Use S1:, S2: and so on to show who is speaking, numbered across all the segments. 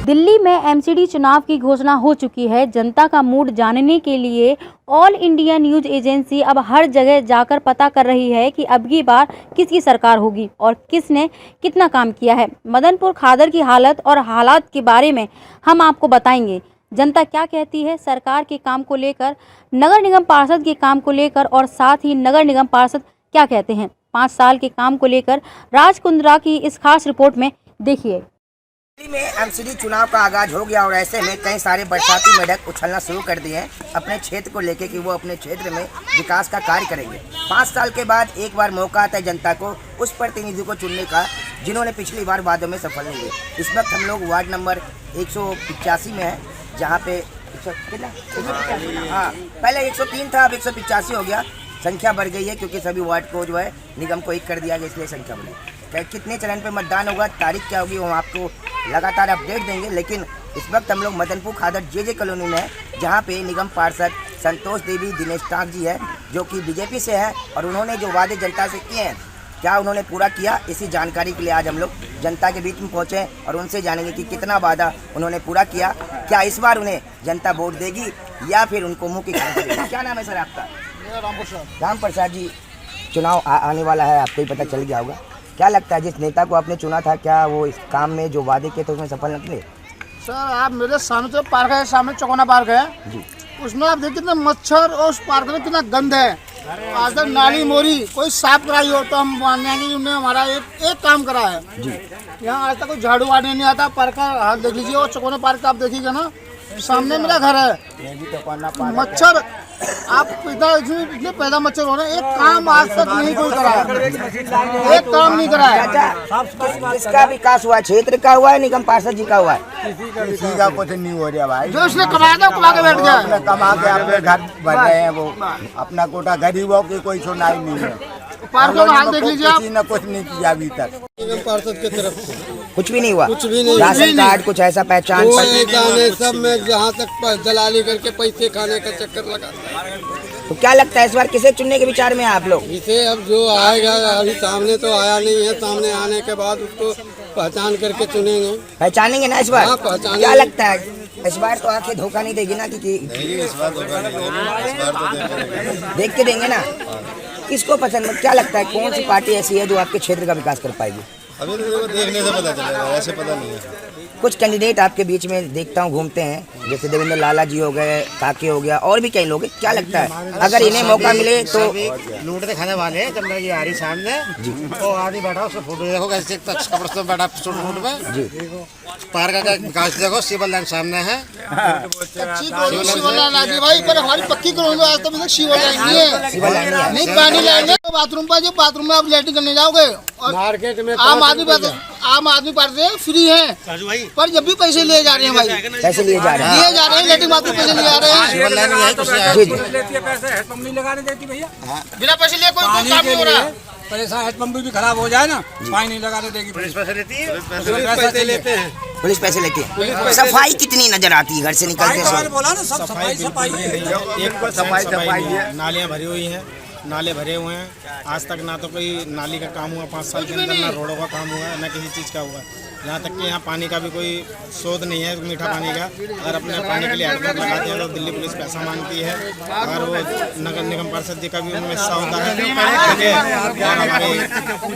S1: दिल्ली में एमसीडी चुनाव की घोषणा हो चुकी है। जनता का मूड जानने के लिए ऑल इंडिया न्यूज एजेंसी अब हर जगह जाकर पता कर रही है कि अब की बार किसकी सरकार होगी और किसने कितना काम किया है। मदनपुर खादर की हालत और हालात के बारे में हम आपको बताएंगे। जनता क्या कहती है सरकार के काम को लेकर, नगर निगम पार्षद के काम को लेकर और साथ ही नगर निगम पार्षद क्या कहते हैं 5 साल के काम को लेकर। राज कुंद्रा की इस खास रिपोर्ट में देखिए।
S2: दिल्ली में एमसीडी चुनाव का आगाज हो गया और ऐसे में कई सारे बरसाती मेढक उछलना शुरू कर दिए हैं अपने क्षेत्र को लेकर कि वो अपने क्षेत्र में विकास का कार्य करेंगे। 5 साल के बाद एक बार मौका आता है जनता को उस प्रतिनिधि को चुनने का जिन्होंने पिछली बार वादों में सफल नहीं हुए। इस वक्त हम लोग वार्ड नंबर 185 में है, जहाँ पे हाँ पहले 103 था, अब 185 हो गया। संख्या बढ़ गई है क्योंकि सभी वार्ड को जो है निगम को 1 कर दिया गया, इसलिए संख्या बढ़ी। कितने चरण पे मतदान होगा, तारीख क्या होगी, वो हम आपको लगातार अपडेट देंगे। लेकिन इस वक्त हम लोग मदनपुर खादर जे कॉलोनी में है, जहाँ पे निगम पार्षद संतोष देवी दिनेश टाक जी है, जो कि बीजेपी से है और उन्होंने जो वादे जनता से किए हैं क्या उन्होंने पूरा किया, इसी जानकारी के लिए आज हम लोग जनता के बीच में पहुँचे और उनसे जानेंगे कि कितना वादा उन्होंने पूरा किया। क्या इस बार उन्हें जनता वोट देगी या फिर उनको मुँह की खानी पड़ेगी। क्या नाम है सर आपका? राम प्रसाद जी, चुनाव आने वाला है, आपको ही पता चल गया होगा। क्या लगता है जिस नेता को आपने चुना था, क्या वो इस काम में जो वादे किए थे उसमें सफल निकले?
S3: सर आप मेरे सामने तो पार्क है, सामने चौकोना पार्क है जी, उसमें आप देखिए कितना मच्छर और उस पार्क में कितना गंद है। आज तक नाली मोरी कोई साफ कराई हो तो हम मानेंगे कि उन्होंने हमारा एक काम करा है जी। यहाँ आज तक कोई झाड़ू वाड़ने नहीं आता। पार्क का हाल देख लीजिए और चौकोना पार्क का आप देखिएगा ना, सामने मेरा घर है। मच्छर आप इतने पैदा मच्छर हो रहे हैं, एक काम आज तक नहीं कोई करा है, एक काम नहीं करा है।
S2: इसका विकास हुआ क्षेत्र का हुआ है, निगम पार्षद जी का हुआ है?
S4: किसी का कुछ नहीं हो रहा भाई।
S3: जो उसने कमाया था कमा के बैठ गया,
S4: कमा के अपने घर भर रहे हैं, वो अपना कोटा गरीबों की कोई सुनाई नहीं है।
S3: पार्कों का हाल देख लीजिए आप।
S4: किसी ने कुछ नहीं किया अभी तक
S3: निगम पार्षद की तरफ से
S2: कुछ भी नहीं हुआ,
S3: कुछ भी नहीं।
S2: राशन कार्ड कुछ ऐसा पहचान
S3: सब में जहाँ तक दलाली करके पैसे खाने का चक्कर लगा।
S2: तो क्या लगता है इस बार किसे चुनने के विचार में आप लोग?
S3: इसे अब जो आएगा, अभी सामने तो आया नहीं है, सामने आने के बाद उसको पहचान करके चुनेंगे।
S2: पहचानेंगे ना इस बार?
S3: हाँ, पहचानेंगे।
S2: क्या लगता है इस बार तो आके धोखा नहीं देगी ना? कि
S4: इस बार धोखा नहीं देंगे, इस बार तो देंगे।
S2: देख के देंगे ना। किसको पसंद, क्या लगता है कौन सी पार्टी ऐसी है जो आपके क्षेत्र का विकास कर पाएगी?
S4: अभी तो देखने से पता चलेगा, ऐसे पता नहीं है।
S2: कुछ कैंडिडेट आपके बीच में देखता हूँ घूमते हैं, जैसे देवेंद्र लाला जी हो गए, काके हो गया, और भी कई लोग हैं। क्या लगता है अगर इन्हें मौका मिले तो?
S5: लूटते खाने वाले चंद्र जी आ रही सामने जी, आदमी बैठा उसका फोटो देखो कैसे कपड़े से बैठा फुट में जी। पार्क का विकास देखो, सिविल लाइन सामने है।
S3: भाई पर हमारी पक्की करोगे, आज तक सिविल लाइन नहीं है, नहीं पानी लाएंगे तो बाथरूम पर, जो बाथरूम में आप लैट्रिन करने जाओगे और मार्केट में आम आदमी पार्टी फ्री है, पर जब भी पैसे लिए जा रहे हैं भाई,
S2: पैसे लिए जा रहे हैं,
S3: लैट्रिन बाथरूम पैसे लिए जा रहे हैं।
S6: लगाने देती भैया,
S3: बिना पैसे लिए कोई काम नहीं हो रहा।
S6: परेशान हेडपम्प भी खराब हो जाए ना, पानी नहीं लगाने देगी। पुलिस पैसे लेती है, पैसे लेते हैं,
S2: पुलिस पैसे लेती है। सफाई कितनी नजर आती है घर से निकलते समय?
S6: बोला ना सब सफाई
S4: एक सफाई है,
S7: नालियाँ भरी हुई हैं, नाले भरे हुए हैं। आज तक ना तो कोई नाली का काम हुआ 5 साल के अंदर, ना रोडों का काम हुआ, ना किसी चीज़ का हुआ। यहाँ तक कि यहाँ पानी का भी कोई शोध नहीं है, मीठा पानी का। अगर अपने पानी के लिए हेडपम्प लगाते हैं तो दिल्ली पुलिस पैसा मांगती है और वो नगर निगम पार्षद जी का भी उनमें हिस्सा होता है। और हमारे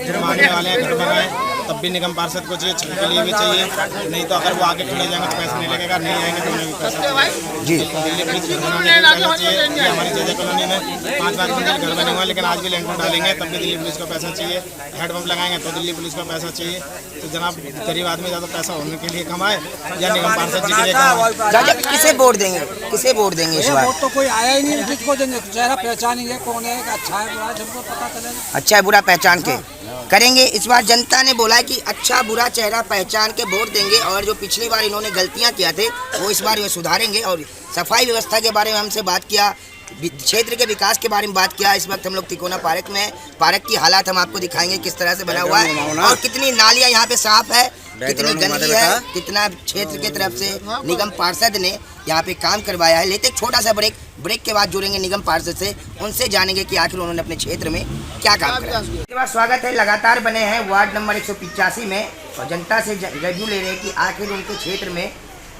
S7: जुर्माने वाले हैं घर बनाए, तब भी निगम पार्षद को चाहिए, छत के लिए भी चाहिए। नहीं तो अगर वो आगे खड़े जाएंगे तो पैसा नहीं लगेगा, नहीं आएंगे तो उन्हें भी पैसा चाहिए जी। दिल्ली पुलिस घर बनाने के पैसा चाहिए। हमारी जे कॉलोनी में 5 बार घर बने हुए हैं, लेकिन आज भी लैंडर डालेंगे तब भी दिल्ली पुलिस को पैसा चाहिए। हेडपम्प लगाएंगे तो दिल्ली पुलिस को पैसा चाहिए। तो जनाब गरीब आदमी ज़्यादा पैसा होने के लिए कमाए या निगम पार्षद जी के लिए कमाए?
S2: किसे वोट देंगे, किसे वोट देंगे इस बार?
S6: वोट तो कोई आया ही नहीं, किसको देंगे? चेहरा पहचानेंगे कौन है, अच्छा है बुरा, हमको पता चलेगा।
S2: अच्छा है बुरा पहचान के करेंगे। इस बार जनता ने बोला है कि अच्छा बुरा चेहरा पहचान के वोट देंगे और जो पिछली बार इन्होंने गलतियां किया थे वो इस बार ये सुधारेंगे। और सफाई व्यवस्था के बारे में हमसे बात किया क्षेत्र के विकास के बारे में बात किया। इस वक्त हम लोग तिकोना पार्क में हैं। पार्क की हालात हम आपको दिखाएंगे किस तरह से बना हुआ है और कितनी नालियां यहाँ पे साफ है, कितनी गंदगी है, कितना क्षेत्र की तरफ से निगम पार्षद ने यहाँ पे काम करवाया है। लेते एक छोटा सा ब्रेक के बाद जुड़ेंगे निगम पार्षद से, उनसे जानेंगे कि आखिर उन्होंने अपने क्षेत्र में क्या काम करा। इसके बाद स्वागत है, लगातार बने हैं वार्ड नंबर 185 में और जनता से रिव्यू ले रहे हैं कि आखिर उनके क्षेत्र में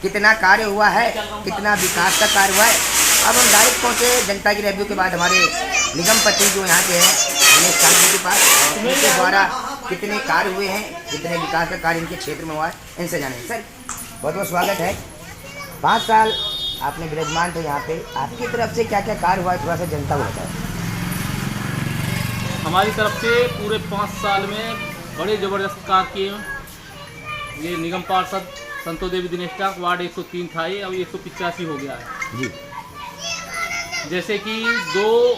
S2: कितना कार्य हुआ है, कितना विकास का कार्य हुआ है। अब हम डायरेक्ट पहुँचे जनता की रिव्यू के बाद हमारे निगम पति जो यहाँ के हैं दिनेश कांत के पास, और उनके द्वारा कितने कार्य हुए हैं, कितने विकास का कार्य इनके क्षेत्र में हुआ है, इनसे जानेंगे। सर बहुत बहुत स्वागत है। 5 साल आपने विराजमान थे यहाँ पे, आपकी तरफ से क्या क्या कार्य हुआ है थोड़ा सा जनता को बताएं।
S8: हमारी तरफ से पूरे 5 साल में बड़े ज़बरदस्त कार्य किए। ये निगम पार्षद संतो देवी दिनेश टाक वार्ड 103 था, ये अब 185 हो गया है जी। जैसे कि 2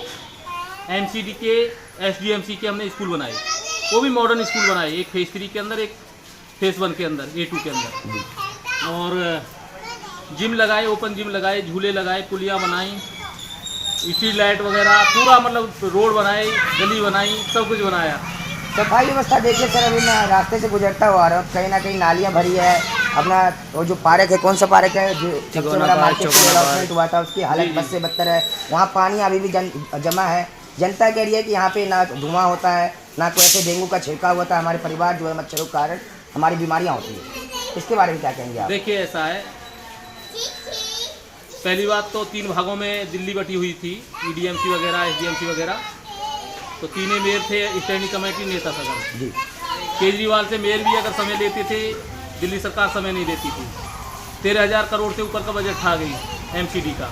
S8: MCD के SDMC के हमने स्कूल बनाए, वो भी मॉडर्न स्कूल बनाए, एक फेज़ 3 के अंदर, एक फेज़ 1 के अंदर, A2 के अंदर। और जिम लगाए, ओपन जिम लगाए, झूले लगाए, पुलियाँ बनाई, स्ट्रीट लाइट वगैरह, पूरा मतलब रोड बनाए, गली बनाई, सब कुछ बनाया।
S2: सफाई व्यवस्था देखिए सर, अभी मैं रास्ते से गुजरता हुआ आ रहा हूँ, कहीं ना कहीं नालियाँ भरी है। अपना वो जो पार्क है, कौन सा पार्क है जो सबसे बड़ा मार्केट डेवलपमेंट हुआ था, उसकी हालत बद से बदतर है। वहाँ पानी अभी भी जमा है। जनता कह रही है कि यहाँ पे ना धुआं होता है, ना कोई ऐसे डेंगू का छिड़काव होता है। हमारे परिवार जो है मच्छरों के कारण हमारी बीमारियाँ होती है, इसके बारे में क्या कहेंगे आप?
S8: देखिए ऐसा है, पहली बात तो 3 भागों में दिल्ली बटी हुई थी, EDMC वगैरह, SDMC वगैरह, तो 3 मेयर थे, स्टैंडिंग कमेटी, नेता सदन जी। केजरीवाल से मेयर भी अगर समय लेते थे, दिल्ली सरकार समय नहीं देती थी। 13,000 करोड़ से ऊपर का बजट था गई MCD का,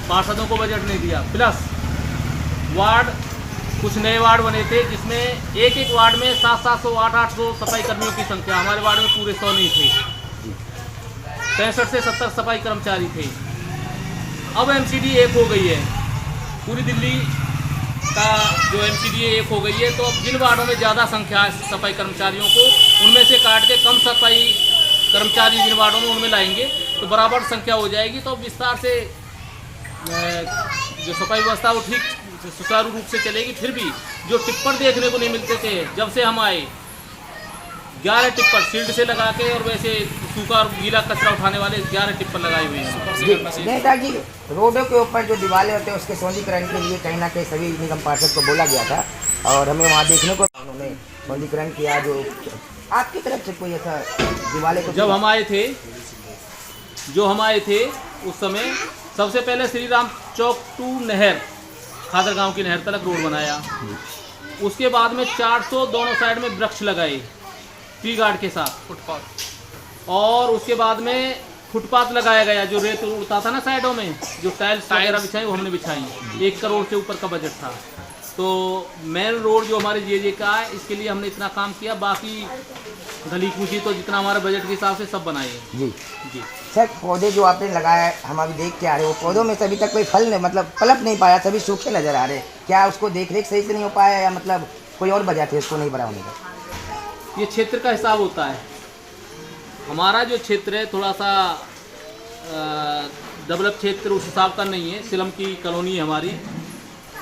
S8: पार्षदों को बजट नहीं दिया। प्लस वार्ड, कुछ नए वार्ड बने थे जिसमें एक वार्ड में 700-700, 800-800 सफाई कर्मियों की संख्या। हमारे वार्ड में पूरे 100 नहीं थे, 65 से 70 सफाई कर्मचारी थे। अब MCD एक हो गई है, पूरी दिल्ली का जो MCD एक हो गई है, तो अब जिन वार्डों में ज़्यादा संख्या है सफाई कर्मचारियों को, उनमें से काट के कम सफाई कर्मचारी जिन वार्डों में उनमें लाएंगे तो बराबर संख्या हो जाएगी। तो विस्तार से जो सफाई व्यवस्था वो ठीक सुचारू रूप से चलेगी। फिर भी जो टिप्पर देखने को नहीं मिलते थे जब से हम आए, 11 टिप्पर शील्ड से लगा के, और वैसे सूखा और गीला कचरा उठाने वाले 11 टिप्पर लगाए हुए हैं।
S2: नेताजी, रोडों के ऊपर जो दीवारें होते हैं उसके सौंदर्यीकरण के लिए कहीं ना कहीं सभी निगम पार्षद को बोला गया था और हमें वहाँ देखने को उन्होंने सौंदर्यीकरण किया। जो आपकी तरफ से कोई ऐसा दीवारें को
S8: जब हम आए थे उस समय सबसे पहले श्री राम चौक टू नहर, खादर गांव की नहर तक रोड बनाया। उसके बाद में 400 दोनों साइड में वृक्ष लगाए ट्री गार्ड के साथ, फुटपाथ, और उसके बाद में फुटपाथ लगाया गया। जो रेत उड़ता था ना साइडों में, जो टाइल्स वगैरह बिछाई वो हमने बिछाई। 1 करोड़ से ऊपर का बजट था। तो मेन रोड जो हमारे जे का है, इसके लिए हमने इतना काम किया। बाकी गली कूची तो जितना हमारे बजट के हिसाब से सब बनाए
S2: जी
S8: जी।
S2: सर पौधे जो आपने लगाया है, हम अभी देख के आ रहे हो, पौधों में से अभी तक कोई फल नहीं, मतलब पलप नहीं पाया, सभी सूखे नजर आ रहे हैं। क्या उसको देख रेख सही से नहीं हो पाया या मतलब कोई और वजह थी उसको नहीं बड़ा होने का?
S8: ये क्षेत्र का हिसाब होता है। हमारा जो क्षेत्र है थोड़ा सा डेवलप क्षेत्र उस हिसाब का नहीं है। सिलम की कॉलोनी है हमारी,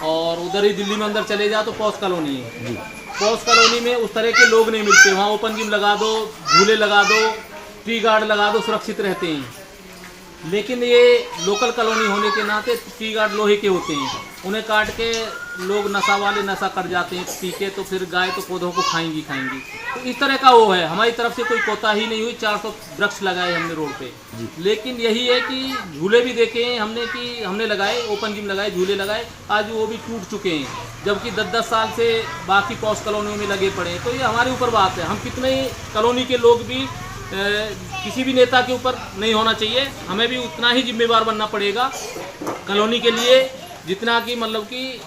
S8: और उधर ही दिल्ली में अंदर चले जाओ तो पॉस कॉलोनी है। पॉस कॉलोनी में उस तरह के लोग नहीं मिलते। वहाँ ओपन जिम लगा दो, झूले लगा दो, ट्री गार्ड लगा दो, सुरक्षित रहते हैं। लेकिन ये लोकल कॉलोनी होने के नाते ट्री गार्ड लोहे के होते हैं, उन्हें काट के लोग नशा वाले नशा कर जाते हैं पी के, तो फिर गाय तो पौधों को खाएंगी। तो इस तरह का वो है। हमारी तरफ से कोई कोताही नहीं हुई। 400 वृक्ष लगाए हमने रोड पे। लेकिन यही है कि झूले भी देखे हैं हमने, कि हमने लगाए, ओपन जिम लगाए, झूले लगाए, आज वो भी टूट चुके हैं, जबकि 10-10 साल से बाकी पॉश कॉलोनियों में लगे पड़े हैं। तो ये हमारे ऊपर बात है। हम कितने कॉलोनी के लोग भी किसी भी नेता के ऊपर नहीं होना चाहिए, हमें भी उतना ही जिम्मेवार बनना पड़ेगा कॉलोनी के लिए जितना कि मतलब कि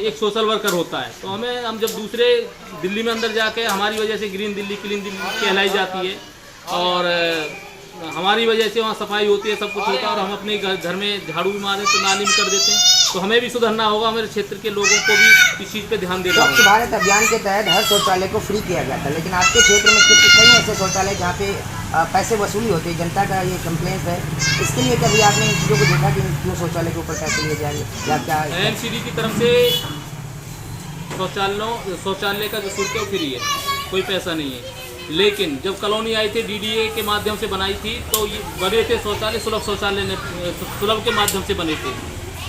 S8: एक सोशल वर्कर होता है। तो हम जब दूसरे दिल्ली में अंदर जाके हमारी वजह से ग्रीन दिल्ली, क्लीन दिल्ली कहलाई जाती है, और हमारी वजह से वहाँ सफाई होती है, सब कुछ होता है, और हम अपने घर में झाड़ू भी मारें तो नाली में कर देते हैं। तो हमें भी सुधरना होगा, हमारे क्षेत्र के लोगों को भी इस चीज़ पे ध्यान देना
S2: स्वच्छ
S8: होगा।
S2: भारत अभियान के तहत हर शौचालय को फ्री किया गया था, लेकिन आपके क्षेत्र में कई ऐसे शौचालय जहाँ पे पैसे वसूली होती है, जनता का ये कंप्लेंट है। इसके लिए कभी आपने इन चीज़ों को देखा कि क्यों शौचालय के ऊपर पैसे लिए जाएंगे या क्या?
S8: एमसीडी की तरफ से शौचालय का जो शुल्क है वो फ्री है, कोई पैसा नहीं है। लेकिन जब कॉलोनी आई थी डीडीए के माध्यम से बनाई थी, तो ये बने थे शौचालय, सुलभ शौचालय ने सुलभ के माध्यम से बने थे।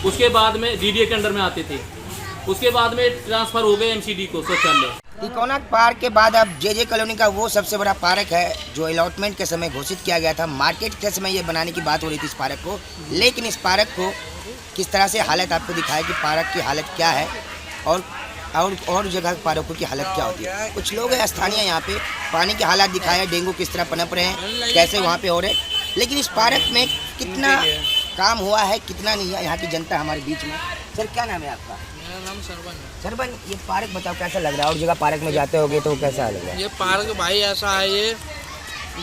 S8: उसके बाद में डीडीए के अंडर में आते थे, उसके बाद में ट्रांसफ़र हो गए एमसीडी को शौचालय।
S2: तिकोना पार्क के बाद अब जे कॉलोनी का वो सबसे बड़ा पार्क है जो अलॉटमेंट के समय घोषित किया गया था। मार्केट के समय ये बनाने की बात हो रही थी इस पार्क को, लेकिन इस पार्क को किस तरह से हालत आपको दिखाया कि पार्क की हालत क्या है और जगह पार्कों की हालत क्या होती है। कुछ लोग हैं स्थानीय यहाँ पे, पानी की हालत दिखाया, डेंगू किस तरह पनप रहे हैं, कैसे वहाँ पे हो रहे, लेकिन इस पार्क में कितना काम हुआ है कितना नहीं है, यहाँ की जनता हमारे बीच में। सर क्या नाम है आपका?
S9: मेरा नाम सरवन है।
S2: सरवन, ये पार्क बताओ कैसा लग रहा है, और जगह पार्क में जाते होगे तो कैसा लग रहा है?
S9: ये पार्क भाई ऐसा है, ये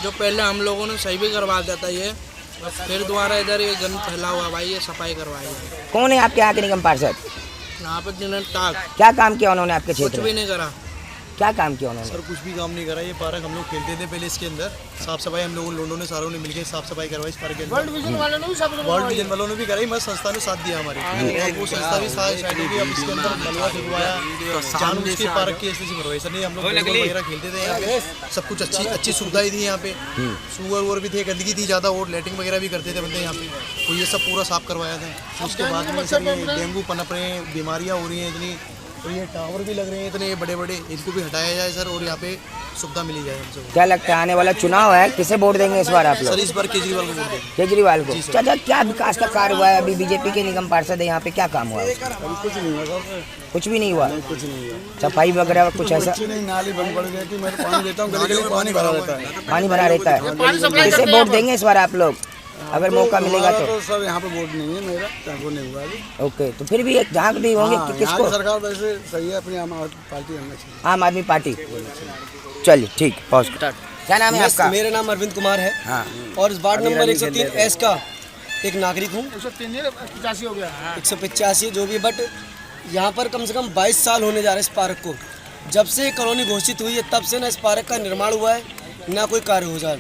S9: जो पहले हम लोगों ने सही भी करवा दिया था, ये फिर दोबारा इधर ये गंद फैला हुआ भाई, ये सफाई करवाई है।
S2: कौन है आपके यहाँ के निगम पार्षद?
S9: यहाँ पर जिन्होंने टाक
S2: क्या काम किया उन्होंने आपके
S9: कुछ
S2: क्षेत्र
S9: भी
S2: में?
S9: नहीं करा।
S2: क्या काम किया उन्होंने?
S7: सर कुछ भी काम नहीं करा। ये पार्क हम लोग खेलते थे पहले, इसके अंदर साफ सफाई हम लोगों ने सारों ने मिलकर साफ सफाई करवाई इस पार्क के अंदर।
S3: वर्ल्ड विजन वालों ने भी सब
S7: वर्ल्ड विजन वालों ने भी कराई, मगर संस्था ने साथ दिया हमारे, और वो संस्था भी साथ भी अब इसके अंदर मलबा खुलवाया, जानबूझ के पार्क की ऐसी भरवाई। सर नहीं, हम लोग फुटबॉल वगैरह खेलते थे यहाँ पे, सब कुछ अच्छी सुविधाएं थी यहाँ पे, सुअर वूअर भी थे, गंदगी थी ज़्यादा, और लेटरिंग वगैरह भी करते थे बंदे यहाँ पे, तो ये सब पूरा साफ करवाया था। उसके बाद में सर ये डेंगू पनप रहे हैं, बीमारियाँ हो रही हैं इतनी, और ये टावर भी लग रहे हैं इतने बड़े बड़े, इनको भी हटाया जाए सर, और यहाँ पे सुविधा मिली जाए हमसे।
S2: क्या लगता है आने वाला चुनाव है, किसे वोट देंगे इस बार आप लोग?
S7: सर इस बार केजरीवाल को वोट देंगे।
S2: केजरीवाल को। चाचा क्या विकास का कार्य हुआ है? अभी बीजेपी के निगम पार्षद है यहाँ पे, क्या काम हुआ है?
S4: कुछ नहीं हुआ सर,
S2: कुछ भी नहीं हुआ।
S4: कुछ नहीं हुआ।
S2: सफाई वगैरह कुछ ऐसा?
S4: कुछ नहीं, नाली बंद पड़ गई थी, मैं पानी देता हूँ, गली गली पानी भरा रहता है।
S2: पानी भरा रहता है। किसे वोट देंगे इस बार आप लोग, अगर मौका मिलेगा तो?
S4: सर यहाँ पे वोट नहीं है मेरा, वो नहीं हुआ अभी।
S2: ओके, तो फिर भी जहाँ भी होंगे
S4: हाँ, यहाँ
S2: किसको?
S4: की सरकार वैसे सही है, अपनी आम आदमी पार्टी हमें चाहिए।
S2: आम आदमी पार्टी। चलिए ठीक, पहुँच। क्या नाम है आपका?
S10: मेरा नाम अरविंद कुमार है,
S2: हाँ।
S10: और इस वार्ड नंबर 103S का एक नागरिक हूँ।
S3: 185 हो गया।
S10: 185 जो भी, बट यहाँ पर कम से कम 22 साल होने जा रहे हैं इस पार्क को। जब से कॉलोनी घोषित हुई है तब से ना इस पार्क का निर्माण हुआ है, ना कोई कार्य हो जाए।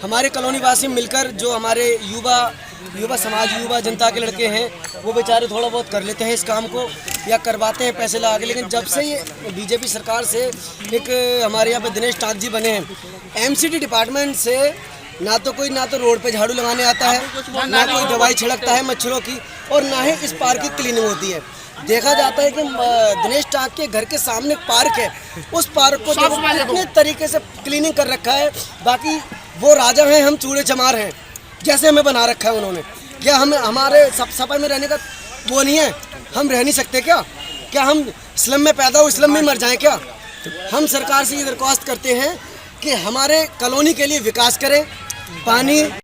S10: हमारे कॉलोनी वासी मिलकर, जो हमारे युवा समाज, युवा जनता के लड़के हैं, वो बेचारे थोड़ा बहुत कर लेते हैं इस काम को या करवाते हैं पैसे लगा के। लेकिन जब से ये बीजेपी सरकार से एक हमारे यहाँ पे दिनेश टाक जी बने हैं, एमसीडी डिपार्टमेंट से ना तो रोड पे झाड़ू लगाने आता है, ना कोई दवाई छिड़कता है मच्छरों की, और ना ही इस पार्क की क्लीनिंग होती है। देखा जाता है कि दिनेश टाक के घर के सामने पार्क है, उस पार्क को कितने तरीके से क्लीनिंग कर रखा है। बाकी वो राजा हैं, हम चूड़े चमार हैं, जैसे हमें बना रखा है उन्होंने। क्या हम हमारे सफाई में रहने का वो नहीं है? हम रह नहीं सकते क्या हम स्लम में पैदा हो, स्लम में मर जाएं क्या? हम सरकार से ये दरख्वास्त करते हैं कि हमारे कॉलोनी के लिए विकास करें, पानी